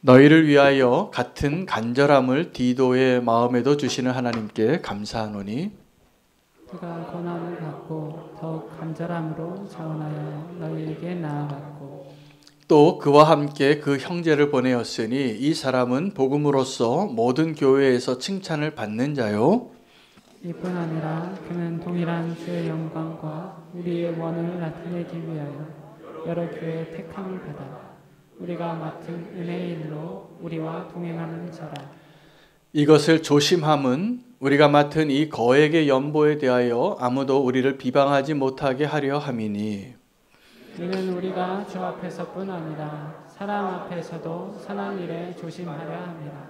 너희를 위하여 같은 간절함을 디도의 마음에도 주시는 하나님께 감사하노니 그가 고난을 받고 더욱 간절함으로 자원하여 너희에게 나아갔고 또 그와 함께 그 형제를 보내었으니 이 사람은 복음으로써 모든 교회에서 칭찬을 받는 자요 이뿐 아니라 그는 동일한 주의 영광과 우리의 원을 나타내기 위하여 여러 교회의 택함을 받아 우리가 맡은 은혜의 일로 우리와 동행하는 자라. 이것을 조심함은 우리가 맡은 이 거액의 연보에 대하여 아무도 우리를 비방하지 못하게 하려 함이니 이는 우리가 주 앞에서뿐 아니라 사람 앞에서도 선한 일에 조심하려 합니다.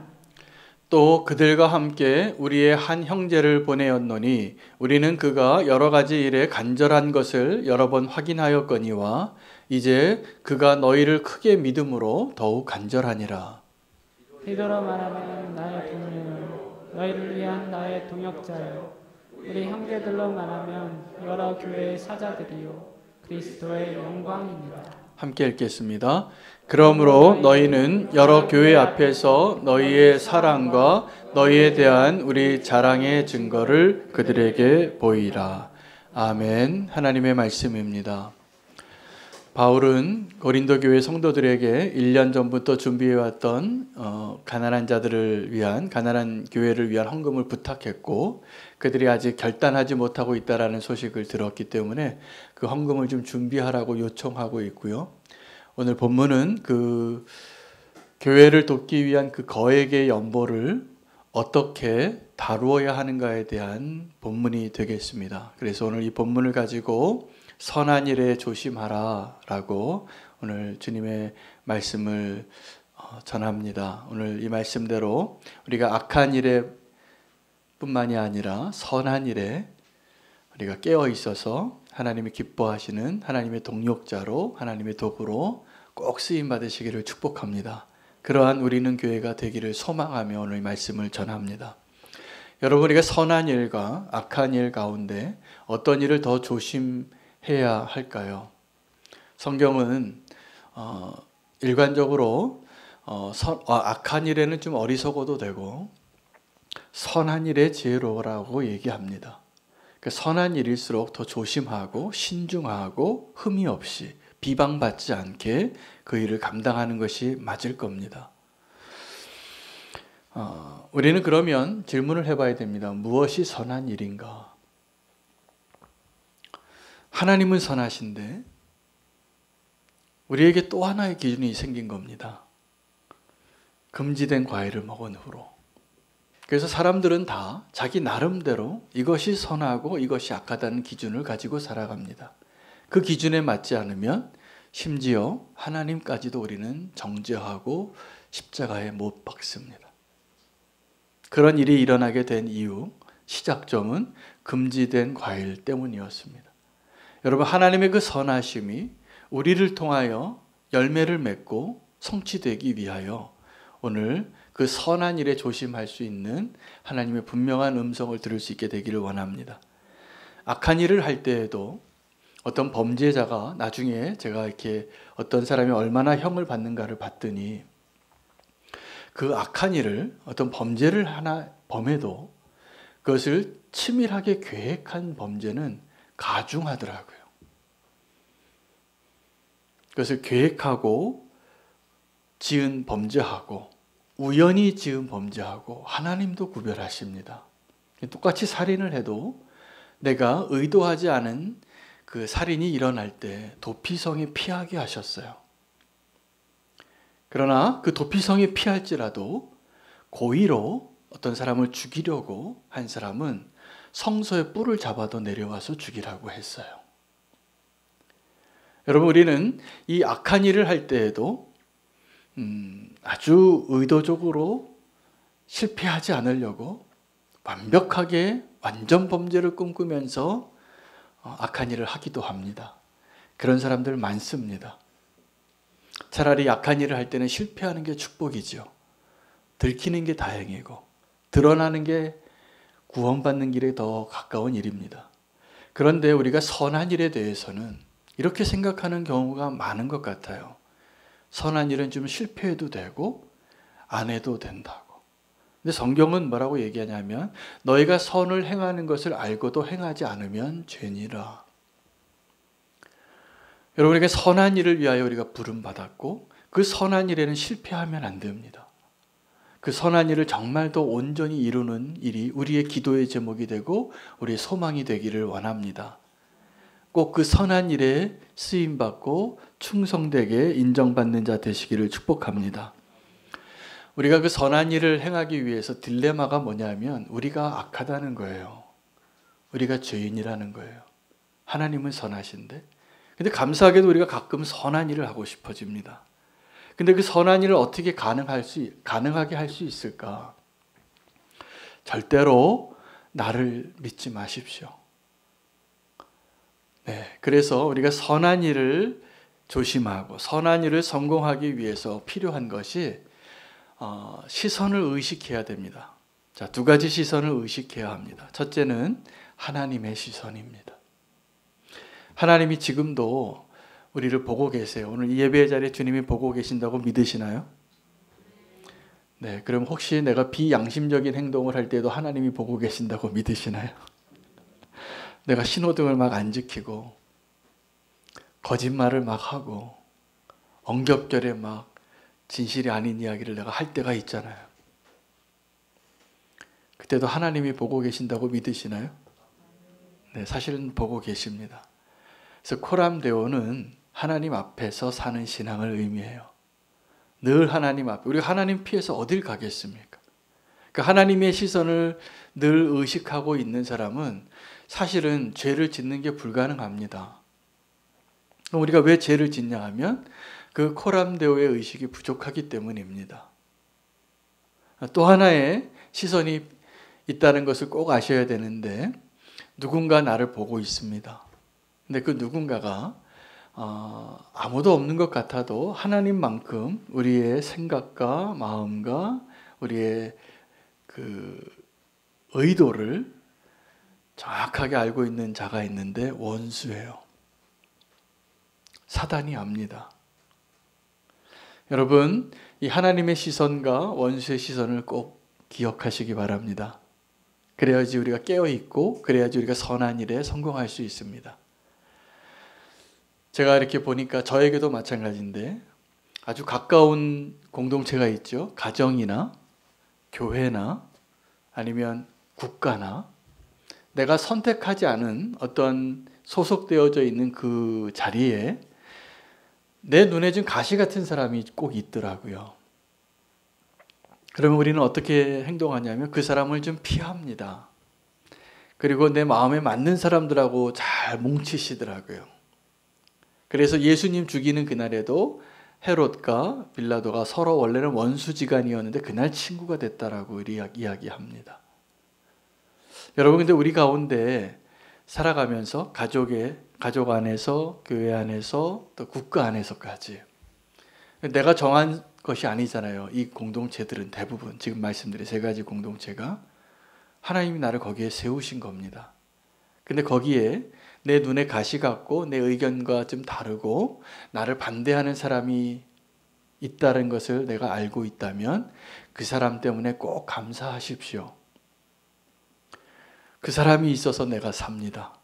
또 그들과 함께 우리의 한 형제를 보내었노니 우리는 그가 여러 가지 일에 간절한 것을 여러 번 확인하였거니와 이제 그가 너희를 크게 믿음으로 더욱 간절하니라. 디도로 말하면 나의 동료요 너희를 위한 나의 동역자요 우리 형제들로 말하면 여러 교회의 사자들이요 그리스도의 영광입니다. 함께 읽겠습니다. 그러므로 너희는 여러 교회 앞에서 너희의 사랑과 너희에 대한 우리 자랑의 증거를 그들에게 보이라. 아멘. 하나님의 말씀입니다. 바울은 고린도 교회 성도들에게 1년 전부터 준비해왔던 가난한 자들을 위한 가난한 교회를 위한 헌금을 부탁했고 그들이 아직 결단하지 못하고 있다라는 소식을 들었기 때문에 그 헌금을 좀 준비하라고 요청하고 있고요. 오늘 본문은 그 교회를 돕기 위한 그 거액의 연보를 어떻게 다루어야 하는가에 대한 본문이 되겠습니다. 그래서 오늘 이 본문을 가지고 선한 일에 조심하라 라고 오늘 주님의 말씀을 전합니다. 오늘 이 말씀대로 우리가 악한 일에 뿐만이 아니라 선한 일에 우리가 깨어 있어서 하나님이 기뻐하시는 하나님의 동역자로 하나님의 도구로 꼭 쓰임 받으시기를 축복합니다. 그러한 우리는 교회가 되기를 소망하며 오늘 말씀을 전합니다. 여러분, 우리가 선한 일과 악한 일 가운데 어떤 일을 더 조심해야 할까요? 성경은 일관적으로 악한 일에는 좀 어리석어도 되고 선한 일에 지혜로우라고 얘기합니다. 그러니까 선한 일일수록 더 조심하고 신중하고 흠이 없이 비방받지 않게 그 일을 감당하는 것이 맞을 겁니다. 우리는 그러면 질문을 해봐야 됩니다. 무엇이 선한 일인가? 하나님은 선하신데 우리에게 또 하나의 기준이 생긴 겁니다. 금지된 과일을 먹은 후로. 그래서 사람들은 다 자기 나름대로 이것이 선하고 이것이 악하다는 기준을 가지고 살아갑니다. 그 기준에 맞지 않으면 심지어 하나님까지도 우리는 정죄하고 십자가에 못 박습니다. 그런 일이 일어나게 된 이유, 시작점은 금지된 과일 때문이었습니다. 여러분, 하나님의 그 선하심이 우리를 통하여 열매를 맺고 성취되기 위하여 오늘 그 선한 일에 조심할 수 있는 하나님의 분명한 음성을 들을 수 있게 되기를 원합니다. 악한 일을 할 때에도 어떤 범죄자가 나중에 제가 이렇게 어떤 사람이 얼마나 형을 받는가를 봤더니 그 악한 일을 어떤 범죄를 하나 범해도 그것을 치밀하게 계획한 범죄는 가중하더라고요. 그것을 계획하고 지은 범죄하고 우연히 지은 범죄하고 하나님도 구별하십니다. 똑같이 살인을 해도 내가 의도하지 않은 그 살인이 일어날 때 도피성에 피하게 하셨어요. 그러나 그 도피성에 피할지라도 고의로 어떤 사람을 죽이려고 한 사람은 성소의 뿔을 잡아도 내려와서 죽이라고 했어요. 여러분, 우리는 이 악한 일을 할 때에도 아주 의도적으로 실패하지 않으려고 완벽하게 완전 범죄를 꿈꾸면서 악한 일을 하기도 합니다. 그런 사람들 많습니다. 차라리 악한 일을 할 때는 실패하는 게 축복이죠. 들키는 게 다행이고 드러나는 게 구원받는 길에 더 가까운 일입니다. 그런데 우리가 선한 일에 대해서는 이렇게 생각하는 경우가 많은 것 같아요. 선한 일은 좀 실패해도 되고 안 해도 된다고. 근데 성경은 뭐라고 얘기하냐면 너희가 선을 행하는 것을 알고도 행하지 않으면 죄니라. 여러분, 우리가 선한 일을 위하여 우리가 부름받았고 그 선한 일에는 실패하면 안 됩니다. 그 선한 일을 정말 더 온전히 이루는 일이 우리의 기도의 제목이 되고 우리의 소망이 되기를 원합니다. 꼭 그 선한 일에 쓰임받고 충성되게 인정받는 자 되시기를 축복합니다. 우리가 그 선한 일을 행하기 위해서 딜레마가 뭐냐면 우리가 악하다는 거예요. 우리가 죄인이라는 거예요. 하나님은 선하신데. 근데 감사하게도 우리가 가끔 선한 일을 하고 싶어집니다. 근데 그 선한 일을 어떻게 가능하게 할 수 있을까? 절대로 나를 믿지 마십시오. 네, 그래서 우리가 선한 일을 조심하고 선한 일을 성공하기 위해서 필요한 것이 시선을 의식해야 됩니다. 자, 두 가지 시선을 의식해야 합니다. 첫째는 하나님의 시선입니다. 하나님이 지금도 우리를 보고 계세요. 오늘 이 예배의 자리에 주님이 보고 계신다고 믿으시나요? 네, 그럼 혹시 내가 비양심적인 행동을 할 때도 하나님이 보고 계신다고 믿으시나요? 내가 신호등을 막 안 지키고 거짓말을 막 하고 엉겹결에 막 진실이 아닌 이야기를 내가 할 때가 있잖아요. 그때도 하나님이 보고 계신다고 믿으시나요? 네, 사실은 보고 계십니다. 그래서 코람데오는 하나님 앞에서 사는 신앙을 의미해요. 늘 하나님 앞에. 우리가 하나님 피해서 어딜 가겠습니까? 그 하나님의 시선을 늘 의식하고 있는 사람은 사실은 죄를 짓는 게 불가능합니다. 우리가 왜 죄를 짓냐 하면 그 코람데오의 의식이 부족하기 때문입니다. 또 하나의 시선이 있다는 것을 꼭 아셔야 되는데 누군가 나를 보고 있습니다. 근데 그 누군가가 아무도 없는 것 같아도 하나님만큼 우리의 생각과 마음과 우리의 그 의도를 정확하게 알고 있는 자가 있는데 원수예요. 사단이 압니다. 여러분, 이 하나님의 시선과 원수의 시선을 꼭 기억하시기 바랍니다. 그래야지 우리가 깨어있고 그래야지 우리가 선한 일에 성공할 수 있습니다. 제가 이렇게 보니까 저에게도 마찬가지인데 아주 가까운 공동체가 있죠. 가정이나 교회나 아니면 국가나 내가 선택하지 않은 어떤 소속되어져 있는 그 자리에 내 눈에 좀 가시 같은 사람이 꼭 있더라고요. 그러면 우리는 어떻게 행동하냐면 그 사람을 좀 피합니다. 그리고 내 마음에 맞는 사람들하고 잘 뭉치시더라고요. 그래서 예수님 죽이는 그날에도 헤롯과 빌라도가 서로 원래는 원수지간이었는데 그날 친구가 됐다라고 이야기합니다. 여러분, 근데 우리 가운데 살아가면서 가족 안에서, 교회 안에서, 또 국가 안에서까지 내가 정한 것이 아니잖아요. 이 공동체들은 대부분 지금 말씀드린 세 가지 공동체가 하나님이 나를 거기에 세우신 겁니다. 근데 거기에 내 눈에 가시 같고 내 의견과 좀 다르고 나를 반대하는 사람이 있다는 것을 내가 알고 있다면 그 사람 때문에 꼭 감사하십시오. 그 사람이 있어서 내가 삽니다.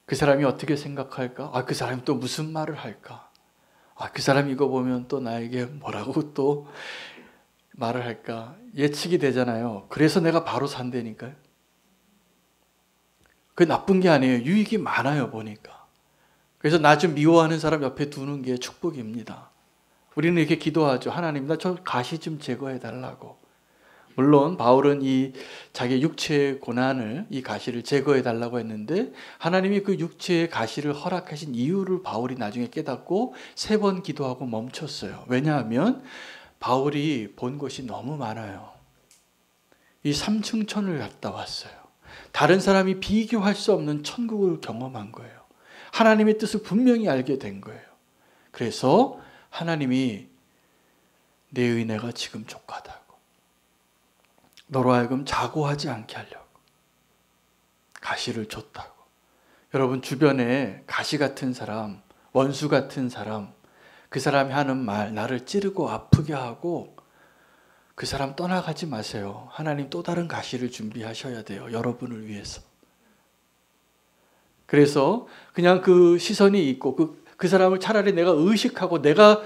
그 사람이 어떻게 생각할까? 그 사람이 또 무슨 말을 할까? 그 사람이 이거 보면 또 나에게 뭐라고 또 말을 할까? 예측이 되잖아요. 그래서 내가 바로 산다니까요. 그게 나쁜 게 아니에요. 유익이 많아요, 보니까. 그래서 나 좀 미워하는 사람 옆에 두는 게 축복입니다. 우리는 이렇게 기도하죠. 하나님, 나 저 가시 좀 제거해 달라고. 물론 바울은 이 자기 육체의 고난을, 이 가시를 제거해 달라고 했는데 하나님이 그 육체의 가시를 허락하신 이유를 바울이 나중에 깨닫고 3번 기도하고 멈췄어요. 왜냐하면 바울이 본 것이 너무 많아요. 이 3층 천을 갔다 왔어요. 다른 사람이 비교할 수 없는 천국을 경험한 거예요. 하나님의 뜻을 분명히 알게 된 거예요. 그래서 하나님이 내 은혜가 지금 족하다고, 너로 하여금 자고하지 않게 하려고 가시를 줬다고. 여러분, 주변에 가시 같은 사람, 원수 같은 사람, 그 사람이 하는 말 나를 찌르고 아프게 하고 그 사람 떠나가지 마세요. 하나님 또 다른 가시를 준비하셔야 돼요. 여러분을 위해서. 그래서 그냥 그 시선이 있고 그 사람을 차라리 내가 의식하고 내가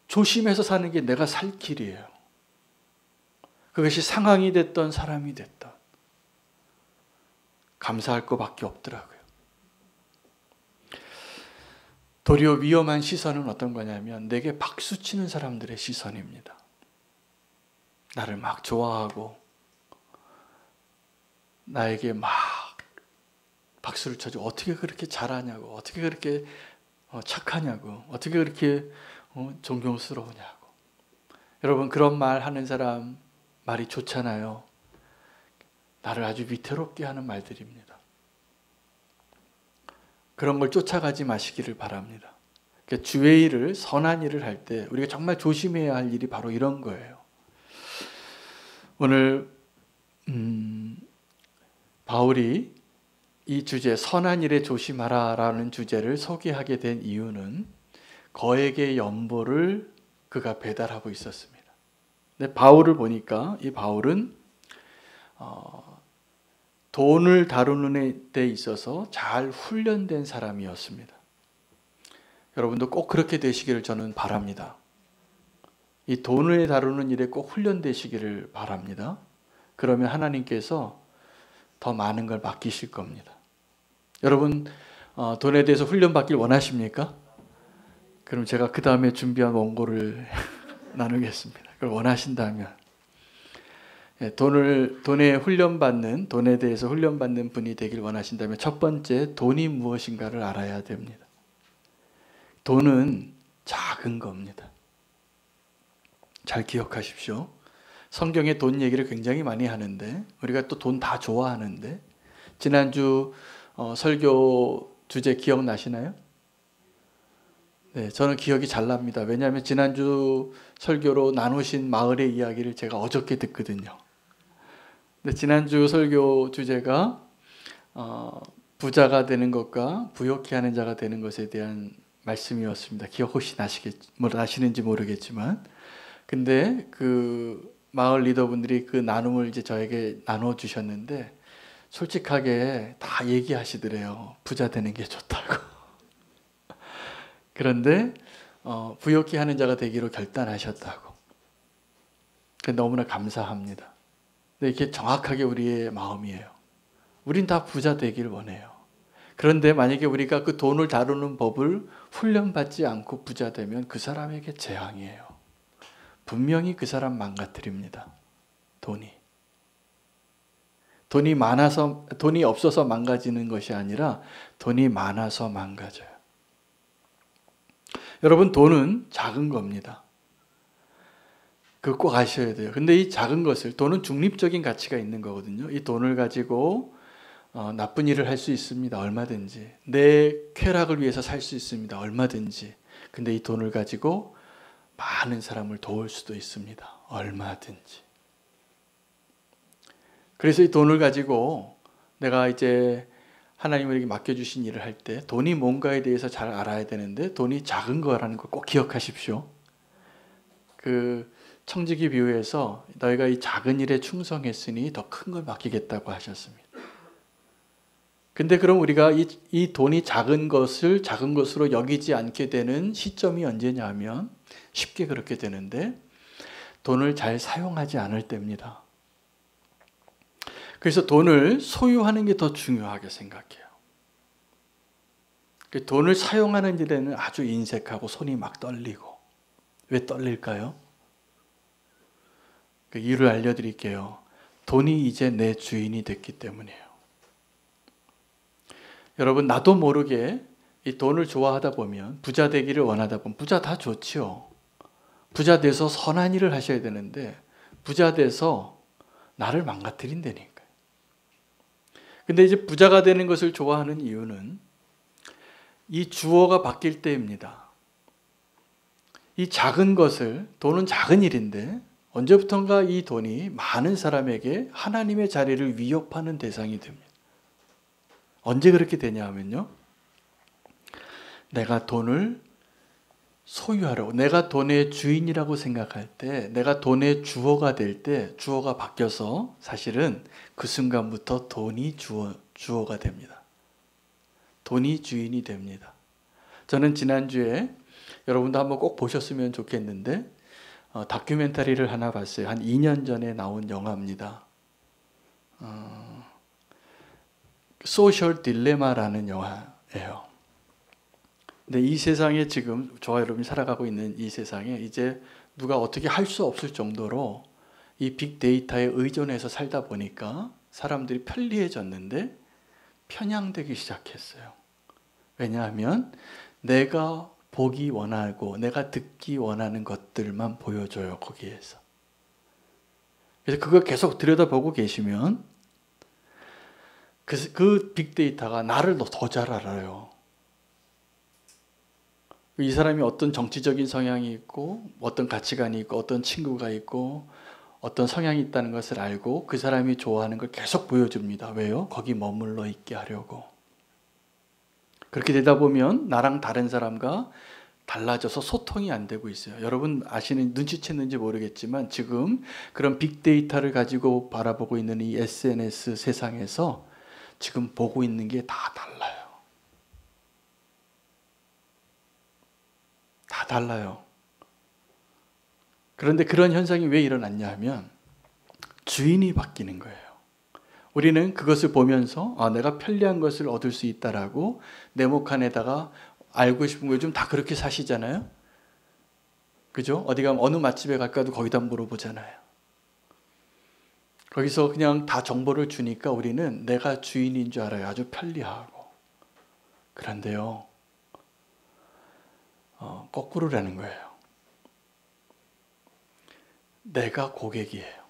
조심해서 사는 게 내가 살 길이에요. 그것이 상황이 됐던 사람이 됐던. 감사할 것밖에 없더라고요. 도리어 위험한 시선은 어떤 거냐면 내게 박수치는 사람들의 시선입니다. 나를 막 좋아하고 나에게 막 박수를 쳐주고 어떻게 그렇게 잘하냐고, 어떻게 그렇게 착하냐고, 어떻게 그렇게 존경스러우냐고. 여러분, 그런 말 하는 사람 말이 좋잖아요. 나를 아주 위태롭게 하는 말들입니다. 그런 걸 쫓아가지 마시기를 바랍니다. 그러니까 주의 일을, 선한 일을 할 때 우리가 정말 조심해야 할 일이 바로 이런 거예요. 오늘 바울이 이 주제, 선한 일에 조심하라 라는 주제를 소개하게 된 이유는 거액의 연보를 그가 배달하고 있었습니다. 근데 바울을 보니까 이 바울은 돈을 다루는 데 있어서 잘 훈련된 사람이었습니다. 여러분도 꼭 그렇게 되시기를 저는 바랍니다. 이 돈을 다루는 일에 꼭 훈련되시기를 바랍니다. 그러면 하나님께서 더 많은 걸 맡기실 겁니다. 여러분, 돈에 대해서 훈련받길 원하십니까? 그럼 제가 그 다음에 준비한 원고를 나누겠습니다. 그걸 원하신다면 돈에 대해서 훈련받는 분이 되길 원하신다면 첫 번째, 돈이 무엇인가를 알아야 됩니다. 돈은 작은 겁니다. 잘 기억하십시오. 성경에 돈 얘기를 굉장히 많이 하는데 우리가 또 돈 다 좋아하는데 지난주 설교 주제 기억나시나요? 네, 저는 기억이 잘 납니다. 왜냐하면 지난주 설교로 나누신 마을의 이야기를 제가 어저께 듣거든요. 근데 지난주 설교 주제가 부자가 되는 것과 부욕해 하는 자가 되는 것에 대한 말씀이었습니다. 기억 혹시 나시는지 모르겠지만, 근데 그 마을 리더분들이 그 나눔을 이제 저에게 나눠 주셨는데 솔직하게 다 얘기하시더래요. 부자 되는 게 좋다고. 그런데 부욕해 하는 자가 되기로 결단하셨다고. 너무나 감사합니다. 근데 이게 정확하게 우리의 마음이에요. 우린 다 부자 되길 원해요. 그런데 만약에 우리가 그 돈을 다루는 법을 훈련받지 않고 부자 되면 그 사람에게 재앙이에요. 분명히 그 사람 망가뜨립니다. 돈이 없어서 망가지는 것이 아니라 돈이 많아서 망가져요. 여러분, 돈은 작은 겁니다. 그거 꼭 아셔야 돼요. 근데 이 작은 것을, 돈은 중립적인 가치가 있는 거거든요. 이 돈을 가지고 나쁜 일을 할 수 있습니다. 얼마든지. 내 쾌락을 위해서 살 수 있습니다. 얼마든지. 근데 이 돈을 가지고 많은 사람을 도울 수도 있습니다. 얼마든지. 그래서 이 돈을 가지고 내가 이제 하나님에게 맡겨주신 일을 할 때 돈이 뭔가에 대해서 잘 알아야 되는데 돈이 작은 거라는 거 꼭 기억하십시오. 그 청지기 비유에서 너희가 이 작은 일에 충성했으니 더 큰 걸 맡기겠다고 하셨습니다. 근데 그럼 우리가 이 돈이 작은 것으로 여기지 않게 되는 시점이 언제냐 하면 쉽게 그렇게 되는데 돈을 잘 사용하지 않을 때입니다. 그래서 돈을 소유하는 게 더 중요하게 생각해요. 돈을 사용하는 일에는 아주 인색하고 손이 막 떨리고. 왜 떨릴까요? 그 이유를 알려드릴게요. 돈이 이제 내 주인이 됐기 때문이에요. 여러분, 나도 모르게 이 돈을 좋아하다 보면, 부자 되기를 원하다 보면, 부자 다 좋지요. 부자 돼서 선한 일을 하셔야 되는데 부자 돼서 나를 망가뜨린다니까요. 근데 이제 부자가 되는 것을 좋아하는 이유는 이 주어가 바뀔 때입니다. 이 작은 것을, 돈은 작은 일인데 언제부턴가 이 돈이 많은 사람에게 하나님의 자리를 위협하는 대상이 됩니다. 언제 그렇게 되냐 하면요, 내가 돈을 소유하려고, 내가 돈의 주인이라고 생각할 때, 내가 돈의 주어가 될 때 주어가 바뀌어서 사실은 그 순간부터 돈이 주어가 됩니다. 돈이 주인이 됩니다. 저는 지난주에 여러분도 한번 꼭 보셨으면 좋겠는데 다큐멘터리를 하나 봤어요. 한 2년 전에 나온 영화입니다. 소셜 딜레마라는 영화예요. 근데 이 세상에 지금 저와 여러분이 살아가고 있는 이 세상에 이제 누가 어떻게 할 수 없을 정도로 이 빅데이터에 의존해서 살다 보니까 사람들이 편리해졌는데 편향되기 시작했어요. 왜냐하면 내가 보기 원하고 내가 듣기 원하는 것들만 보여줘요, 거기에서. 그래서 그걸 계속 들여다보고 계시면 그 빅데이터가 나를 더 잘 알아요. 이 사람이 어떤 정치적인 성향이 있고 어떤 가치관이 있고 어떤 친구가 있고 어떤 성향이 있다는 것을 알고 그 사람이 좋아하는 걸 계속 보여줍니다. 왜요? 거기 머물러 있게 하려고. 그렇게 되다 보면 나랑 다른 사람과 달라져서 소통이 안 되고 있어요. 여러분 눈치챘는지 모르겠지만 지금 그런 빅데이터를 가지고 바라보고 있는 이 SNS 세상에서 지금 보고 있는 게 다 달라요. 다 달라요. 그런데 그런 현상이 왜 일어났냐 하면 주인이 바뀌는 거예요. 우리는 그것을 보면서 내가 편리한 것을 얻을 수 있다라고 네모칸에다가 알고 싶은 거 요즘 다 그렇게 사시잖아요. 그죠? 어디 가면 어느 맛집에 갈까도 거기다 물어보잖아요. 거기서 그냥 다 정보를 주니까 우리는 내가 주인인 줄 알아요. 아주 편리하고. 그런데요, 거꾸로라는 거예요. 내가 고객이에요.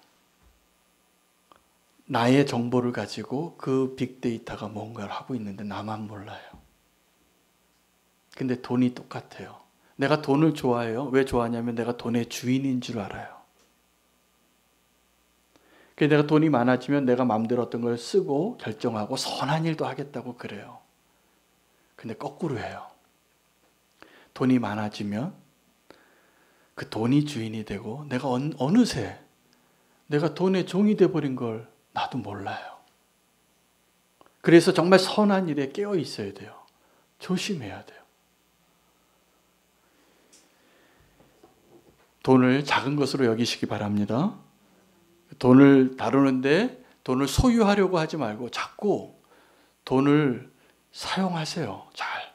나의 정보를 가지고 그 빅데이터가 뭔가를 하고 있는데 나만 몰라요. 근데 돈이 똑같아요. 내가 돈을 좋아해요. 왜 좋아하냐면 내가 돈의 주인인 줄 알아요. 그래서 내가 돈이 많아지면 내가 마음대로 어떤 걸 쓰고 결정하고 선한 일도 하겠다고 그래요. 근데 거꾸로 해요. 돈이 많아지면 그 돈이 주인이 되고 내가 어느새 내가 돈의 종이 돼버린 걸 나도 몰라요. 그래서 정말 선한 일에 깨어 있어야 돼요. 조심해야 돼요. 돈을 작은 것으로 여기시기 바랍니다. 돈을 다루는데 돈을 소유하려고 하지 말고 자꾸 돈을 사용하세요. 잘.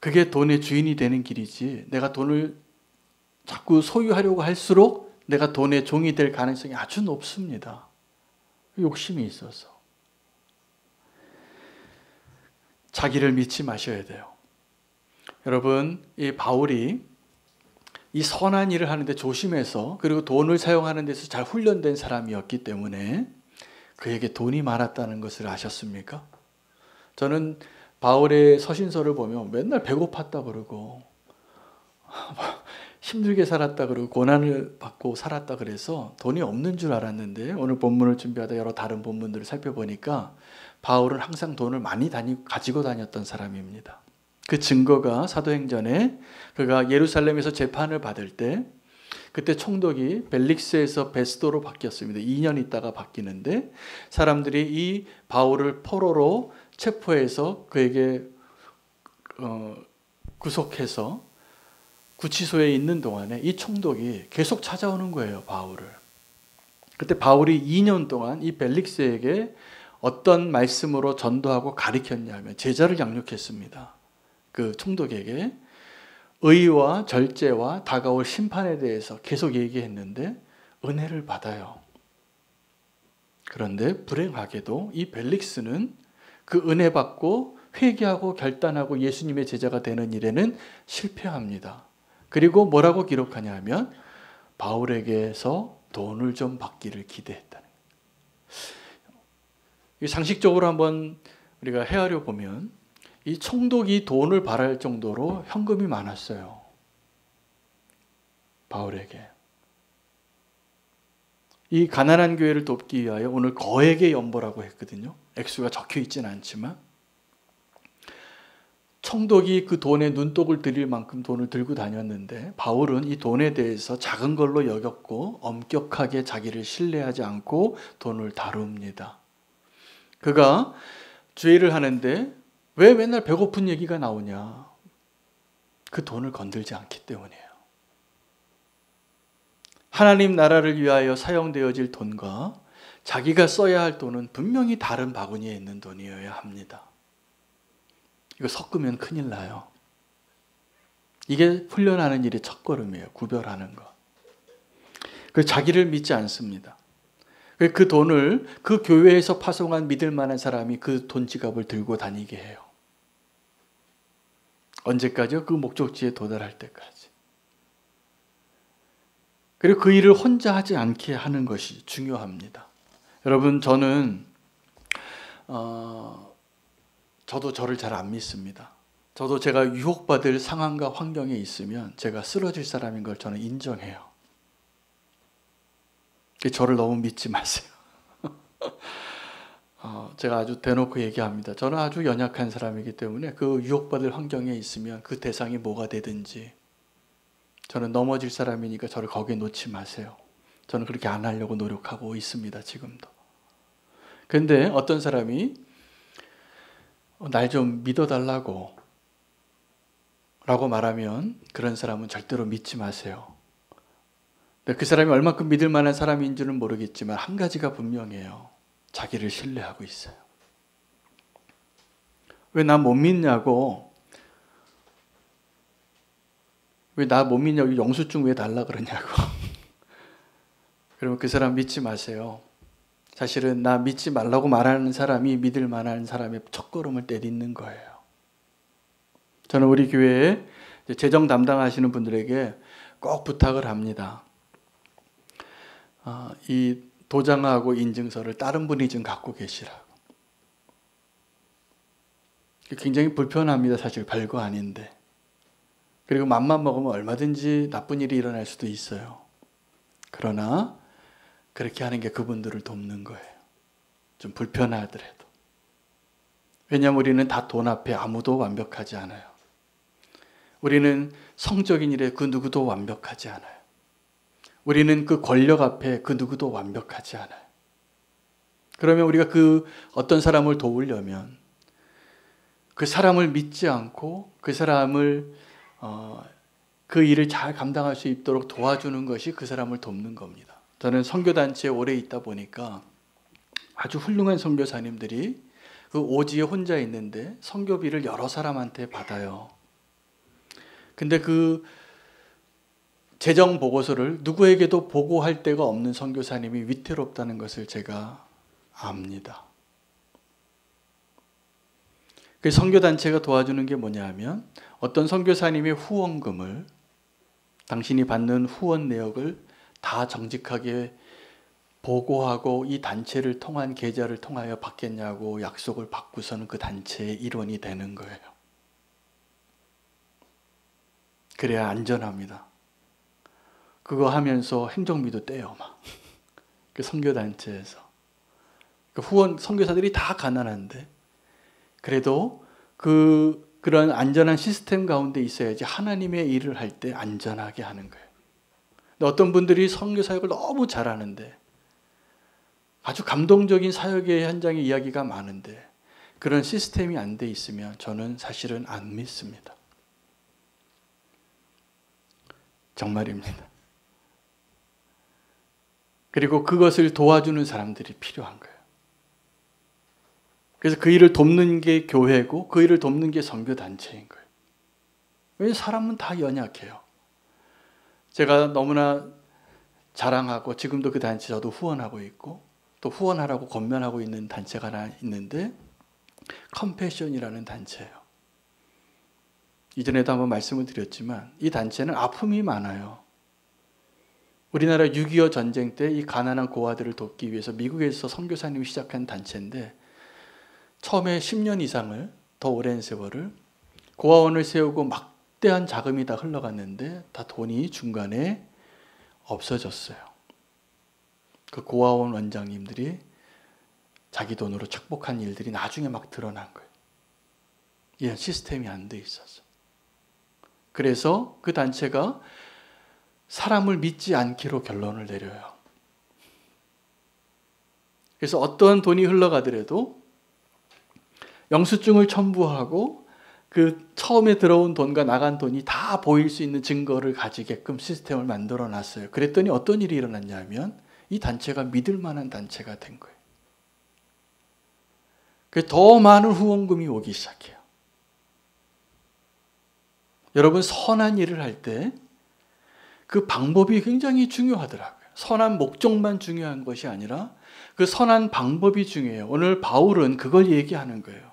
그게 돈의 주인이 되는 길이지, 내가 돈을 자꾸 소유하려고 할수록 내가 돈의 종이 될 가능성이 아주 높습니다. 욕심이 있어서. 자기를 믿지 마셔야 돼요. 여러분, 이 바울이 이 선한 일을 하는데 조심해서, 그리고 돈을 사용하는 데서 잘 훈련된 사람이었기 때문에 그에게 돈이 많았다는 것을 아셨습니까? 저는 바울의 서신서를 보면 맨날 배고팠다 그러고 힘들게 살았다 그러고 고난을 받고 살았다 그래서 돈이 없는 줄 알았는데, 오늘 본문을 준비하다 여러 다른 본문들을 살펴보니까 바울은 항상 돈을 많이 가지고 다녔던 사람입니다. 그 증거가 사도행전에 그가 예루살렘에서 재판을 받을 때, 그때 총독이 벨릭스에서 베스도로 바뀌었습니다. 2년 있다가 바뀌는데 사람들이 이 바울을 포로로 체포해서 그에게 구속해서 구치소에 있는 동안에 이 총독이 계속 찾아오는 거예요, 바울을. 그때 바울이 2년 동안 이 벨릭스에게 어떤 말씀으로 전도하고 가르쳤냐면 제자를 양육했습니다. 그 총독에게 의와 절제와 다가올 심판에 대해서 계속 얘기했는데 은혜를 받아요. 그런데 불행하게도 이 벨릭스는 그 은혜 받고 회개하고 결단하고 예수님의 제자가 되는 일에는 실패합니다. 그리고 뭐라고 기록하냐 하면 바울에게서 돈을 좀 받기를 기대했다는 거예요. 상식적으로 한번 우리가 헤아려 보면 이 총독이 돈을 바랄 정도로 현금이 많았어요, 바울에게. 이 가난한 교회를 돕기 위하여 오늘 거액의 연보라고 했거든요. 액수가 적혀 있지는 않지만 총독이 그 돈에 눈독을 들일 만큼 돈을 들고 다녔는데 바울은 이 돈에 대해서 작은 걸로 여겼고 엄격하게 자기를 신뢰하지 않고 돈을 다룹니다. 그가 죄를 하는데 왜 맨날 배고픈 얘기가 나오냐? 그 돈을 건들지 않기 때문이에요. 하나님 나라를 위하여 사용되어질 돈과 자기가 써야 할 돈은 분명히 다른 바구니에 있는 돈이어야 합니다. 이거 섞으면 큰일 나요. 이게 훈련하는 일의 첫걸음이에요. 구별하는 거. 그 자기를 믿지 않습니다. 그 돈을 그 교회에서 파송한 믿을 만한 사람이 그 돈 지갑을 들고 다니게 해요. 언제까지요? 그 목적지에 도달할 때까지. 그리고 그 일을 혼자 하지 않게 하는 것이 중요합니다. 여러분, 저는 저도 저를 잘 안 믿습니다. 저도 제가 유혹받을 상황과 환경에 있으면 제가 쓰러질 사람인 걸 저는 인정해요. 저를 너무 믿지 마세요. 제가 아주 대놓고 얘기합니다. 저는 아주 연약한 사람이기 때문에 그 유혹받을 환경에 있으면 그 대상이 뭐가 되든지 저는 넘어질 사람이니까 저를 거기에 놓지 마세요. 저는 그렇게 안 하려고 노력하고 있습니다. 지금도. 그런데 어떤 사람이 날 좀 믿어달라고 라고 말하면 그런 사람은 절대로 믿지 마세요. 그 사람이 얼마큼 믿을 만한 사람인지는 모르겠지만 한 가지가 분명해요. 자기를 신뢰하고 있어요. 왜 나 못 믿냐고, 왜 나 못 믿냐고 영수증 왜 달라 그러냐고. 그러면 그 사람 믿지 마세요. 사실은 나 믿지 말라고 말하는 사람이 믿을 만한 사람의 첫걸음을 내딛는 거예요. 저는 우리 교회에 재정 담당하시는 분들에게 꼭 부탁을 합니다. 이 도장하고 인증서를 다른 분이 좀 갖고 계시라고. 굉장히 불편합니다. 사실 별거 아닌데. 그리고 맘만 먹으면 얼마든지 나쁜 일이 일어날 수도 있어요. 그러나 그렇게 하는 게 그분들을 돕는 거예요. 좀 불편하더라도. 왜냐하면 우리는 다 돈 앞에 아무도 완벽하지 않아요. 우리는 성적인 일에 그 누구도 완벽하지 않아요. 우리는 그 권력 앞에 그 누구도 완벽하지 않아요. 그러면 우리가 그 어떤 사람을 도우려면 그 사람을 믿지 않고 그 사람을 그 일을 잘 감당할 수 있도록 도와주는 것이 그 사람을 돕는 겁니다. 저는 선교단체에 오래 있다 보니까 아주 훌륭한 선교사님들이 그 오지에 혼자 있는데 선교비를 여러 사람한테 받아요. 근데 그 재정 보고서를 누구에게도 보고할 데가 없는 선교사님이 위태롭다는 것을 제가 압니다. 그 선교단체가 도와주는 게 뭐냐 하면 어떤 선교사님의 후원금을 당신이 받는 후원 내역을 다 정직하게 보고하고 이 단체를 통한 계좌를 통하여 받겠냐고 약속을 받고서는 그 단체의 일원이 되는 거예요. 그래야 안전합니다. 그거 하면서 행정비도 떼요, 막. 그 선교단체에서. 그 후원, 선교사들이 다 가난한데, 그래도 그런 안전한 시스템 가운데 있어야지 하나님의 일을 할 때 안전하게 하는 거예요. 근데 어떤 분들이 선교 사역을 너무 잘하는데, 아주 감동적인 사역의 현장의 이야기가 많은데, 그런 시스템이 안 돼 있으면 저는 사실은 안 믿습니다. 정말입니다. 그리고 그것을 도와주는 사람들이 필요한 거예요. 그래서 그 일을 돕는 게 교회고 그 일을 돕는 게 선교단체인 거예요. 왜냐하면 사람은 다 연약해요. 제가 너무나 자랑하고 지금도 그 단체 저도 후원하고 있고 또 후원하라고 권면하고 있는 단체가 하나 있는데 컴패션이라는 단체예요. 이전에도 한번 말씀을 드렸지만 이 단체는 아픔이 많아요. 우리나라 6.25 전쟁 때 이 가난한 고아들을 돕기 위해서 미국에서 선교사님이 시작한 단체인데 처음에 10년 이상을 더 오랜 세월을 고아원을 세우고 막대한 자금이 다 흘러갔는데 다 돈이 중간에 없어졌어요. 그 고아원 원장님들이 자기 돈으로 축복한 일들이 나중에 막 드러난 거예요. 이런 시스템이 안 돼 있어서. 그래서 그 단체가 사람을 믿지 않기로 결론을 내려요. 그래서 어떠한 돈이 흘러가더라도 영수증을 첨부하고 그 처음에 들어온 돈과 나간 돈이 다 보일 수 있는 증거를 가지게끔 시스템을 만들어 놨어요. 그랬더니 어떤 일이 일어났냐면 이 단체가 믿을 만한 단체가 된 거예요. 그래서 더 많은 후원금이 오기 시작해요. 여러분, 선한 일을 할 때 그 방법이 굉장히 중요하더라고요. 선한 목적만 중요한 것이 아니라 그 선한 방법이 중요해요. 오늘 바울은 그걸 얘기하는 거예요.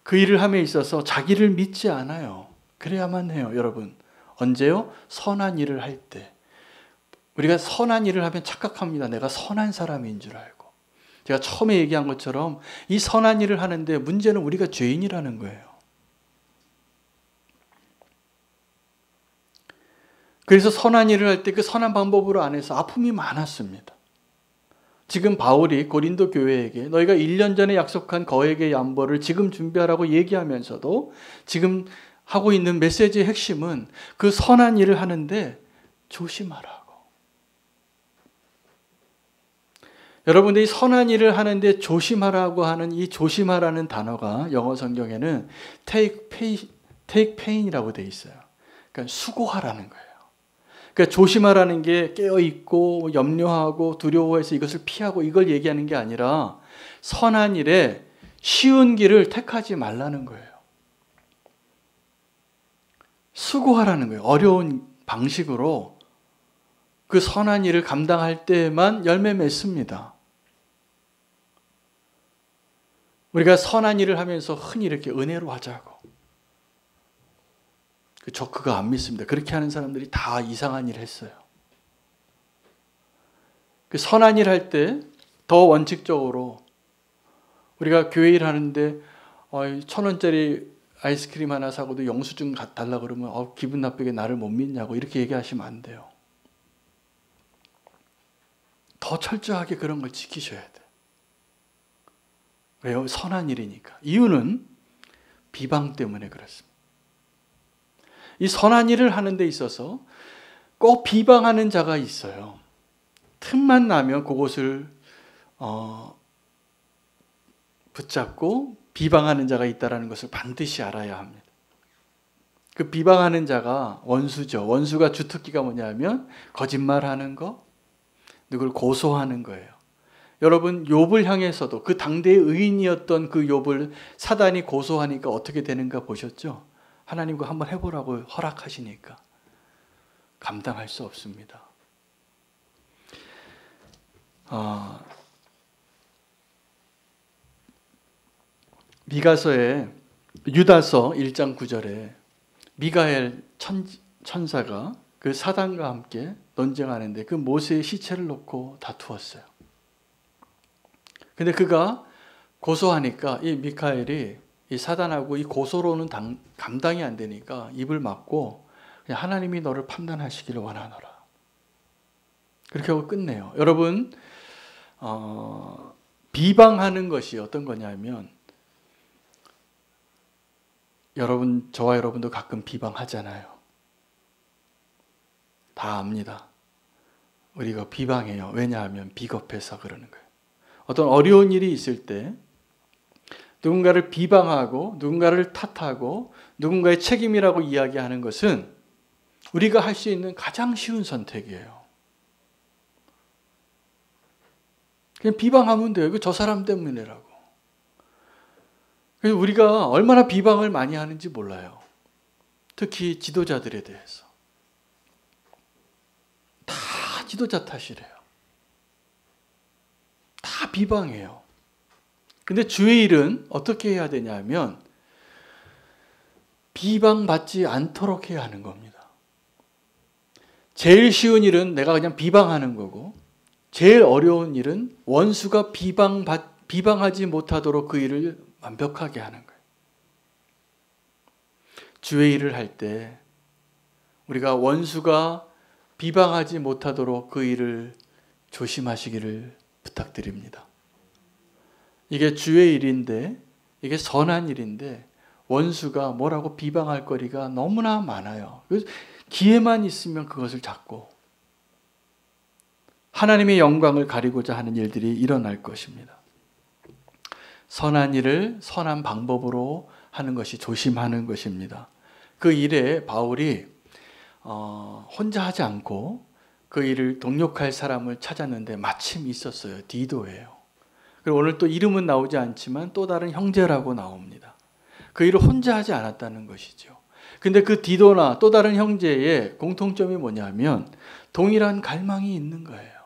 그 일을 함에 있어서 자기를 믿지 않아요. 그래야만 해요, 여러분. 언제요? 선한 일을 할 때. 우리가 선한 일을 하면 착각합니다. 내가 선한 사람인 줄 알고. 제가 처음에 얘기한 것처럼 이 선한 일을 하는데 문제는 우리가 죄인이라는 거예요. 그래서 선한 일을 할 때 그 선한 방법으로 안 해서 아픔이 많았습니다. 지금 바울이 고린도 교회에게 너희가 1년 전에 약속한 거액의 양보를 지금 준비하라고 얘기하면서도 지금 하고 있는 메시지의 핵심은 그 선한 일을 하는데 조심하라고. 여러분들이 선한 일을 하는데 조심하라고 하는 이 조심하라는 단어가 영어 성경에는 take pain이라고 되어 있어요. 그러니까 수고하라는 거예요. 그러니까 조심하라는 게 깨어있고 염려하고 두려워해서 이것을 피하고 이걸 얘기하는 게 아니라 선한 일에 쉬운 길을 택하지 말라는 거예요. 수고하라는 거예요. 어려운 방식으로 그 선한 일을 감당할 때만 열매 맺습니다. 우리가 선한 일을 하면서 흔히 이렇게 은혜로 하자고. 저 그거 안 믿습니다. 그렇게 하는 사람들이 다 이상한 일을 했어요. 그 선한 일 할 때 더 원칙적으로 우리가 교회 일 하는데 1,000원짜리 아이스크림 하나 사고도 영수증 달라 그러면 기분 나쁘게 나를 못 믿냐고 이렇게 얘기하시면 안 돼요. 더 철저하게 그런 걸 지키셔야 돼. 왜요? 선한 일이니까. 이유는 비방 때문에 그렇습니다. 이 선한 일을 하는 데 있어서 꼭 비방하는 자가 있어요. 틈만 나면 그것을 붙잡고 비방하는 자가 있다는 것을 반드시 알아야 합니다. 그 비방하는 자가 원수죠. 원수가 주특기가 뭐냐면 거짓말하는 거, 누굴 고소하는 거예요. 여러분, 욥을 향해서도 그 당대의 의인이었던 그 욥을 사단이 고소하니까 어떻게 되는가 보셨죠? 하나님과 한번 해보라고 허락하시니까 감당할 수 없습니다. 미가서의 유다서 1장 9절에 미가엘 천사가 그 사단과 함께 논쟁하는데 그 모세의 시체를 놓고 다투었어요. 근데 그가 고소하니까 이 미카엘이 이 사단하고 이 고소로는 감당이 안 되니까 입을 막고 그냥 하나님이 너를 판단하시기를 원하노라. 그렇게 하고 끝내요. 여러분, 비방하는 것이 어떤 거냐면 여러분, 저와 여러분도 가끔 비방하잖아요. 다 압니다. 우리가 비방해요. 왜냐하면 비겁해서 그러는 거예요. 어떤 어려운 일이 있을 때 누군가를 비방하고 누군가를 탓하고 누군가의 책임이라고 이야기하는 것은 우리가 할 수 있는 가장 쉬운 선택이에요. 그냥 비방하면 돼요. 저 사람 때문이라고. 그래서 우리가 얼마나 비방을 많이 하는지 몰라요. 특히 지도자들에 대해서. 다 지도자 탓이래요. 다 비방해요. 근데 주의 일은 어떻게 해야 되냐면 비방받지 않도록 해야 하는 겁니다. 제일 쉬운 일은 내가 그냥 비방하는 거고 제일 어려운 일은 원수가 비방하지 못하도록 그 일을 완벽하게 하는 거예요. 주의 일을 할 때 우리가 원수가 비방하지 못하도록 그 일을 조심하시기를 부탁드립니다. 이게 주의 일인데 이게 선한 일인데 원수가 뭐라고 비방할 거리가 너무나 많아요. 그래서 기회만 있으면 그것을 잡고 하나님의 영광을 가리고자 하는 일들이 일어날 것입니다. 선한 일을 선한 방법으로 하는 것이 조심하는 것입니다. 그 일에 바울이 혼자 하지 않고 그 일을 동력할 사람을 찾았는데 마침 있었어요. 디도예요. 그리고 오늘 또 이름은 나오지 않지만 또 다른 형제라고 나옵니다. 그 일을 혼자 하지 않았다는 것이죠. 근데 그 디도나 또 다른 형제의 공통점이 뭐냐면 동일한 갈망이 있는 거예요.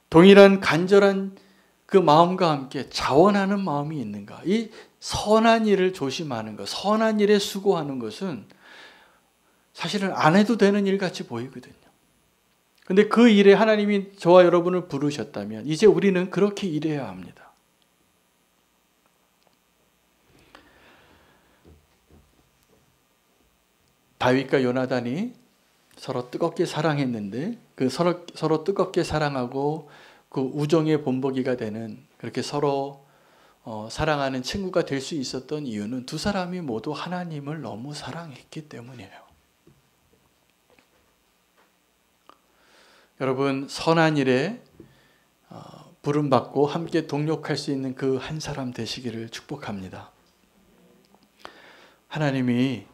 동일한 간절한 그 마음과 함께 자원하는 마음이 있는가. 이 선한 일을 조심하는 것, 선한 일에 수고하는 것은 사실은 안 해도 되는 일 같이 보이거든요. 근데 그 일에 하나님이 저와 여러분을 부르셨다면 이제 우리는 그렇게 일해야 합니다. 다윗과 요나단이 서로 뜨겁게 사랑했는데 그 서로 뜨겁게 사랑하고 그 우정의 본보기가 되는 그렇게 서로 사랑하는 친구가 될 수 있었던 이유는 두 사람이 모두 하나님을 너무 사랑했기 때문이에요. 여러분, 선한 일에 부름받고 함께 동력할 수 있는 그 한 사람 되시기를 축복합니다. 하나님이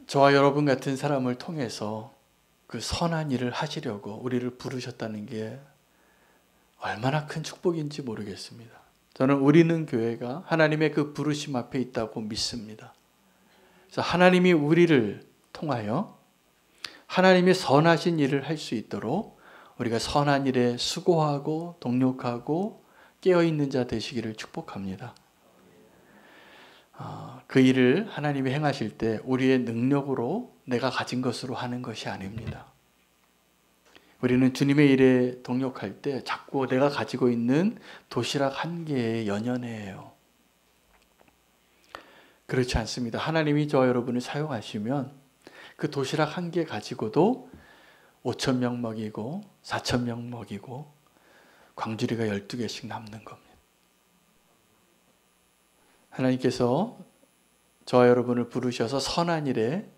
저와 여러분 같은 사람을 통해서 그 선한 일을 하시려고 우리를 부르셨다는 게 얼마나 큰 축복인지 모르겠습니다. 저는 우리는 교회가 하나님의 그 부르심 앞에 있다고 믿습니다. 그래서 하나님이 우리를 통하여 하나님의 선하신 일을 할 수 있도록 우리가 선한 일에 수고하고 동력하고 깨어있는 자 되시기를 축복합니다. 그 일을 하나님이 행하실 때 우리의 능력으로 내가 가진 것으로 하는 것이 아닙니다. 우리는 주님의 일에 동력할 때 자꾸 내가 가지고 있는 도시락 한 개에 연연해요. 그렇지 않습니다. 하나님이 저와 여러분을 사용하시면 그 도시락 한 개 가지고도 5,000명 먹이고 4,000명 먹이고 광주리가 12개씩 남는 겁니다. 하나님께서 저와 여러분을 부르셔서 선한 일에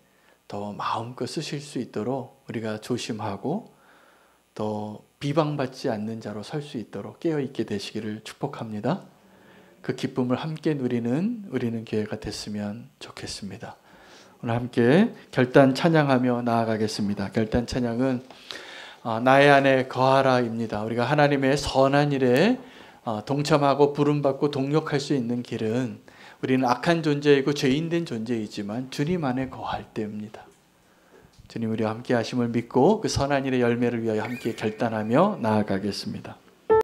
더 마음껏 쓰실 수 있도록 우리가 조심하고 더 비방받지 않는 자로 설 수 있도록 깨어있게 되시기를 축복합니다. 그 기쁨을 함께 누리는 우리는 교회가 됐으면 좋겠습니다. 오늘 함께 결단 찬양하며 나아가겠습니다. 결단 찬양은 나의 안에 거하라입니다. 우리가 하나님의 선한 일에 동참하고 부름받고 동력할 수 있는 길은 우리는 악한 존재이고 죄인된 존재이지만 주님 안에 거할 때입니다. 주님 우리와 함께 하심을 믿고 그 선한 일의 열매를 위하여 함께 결단하며 나아가겠습니다.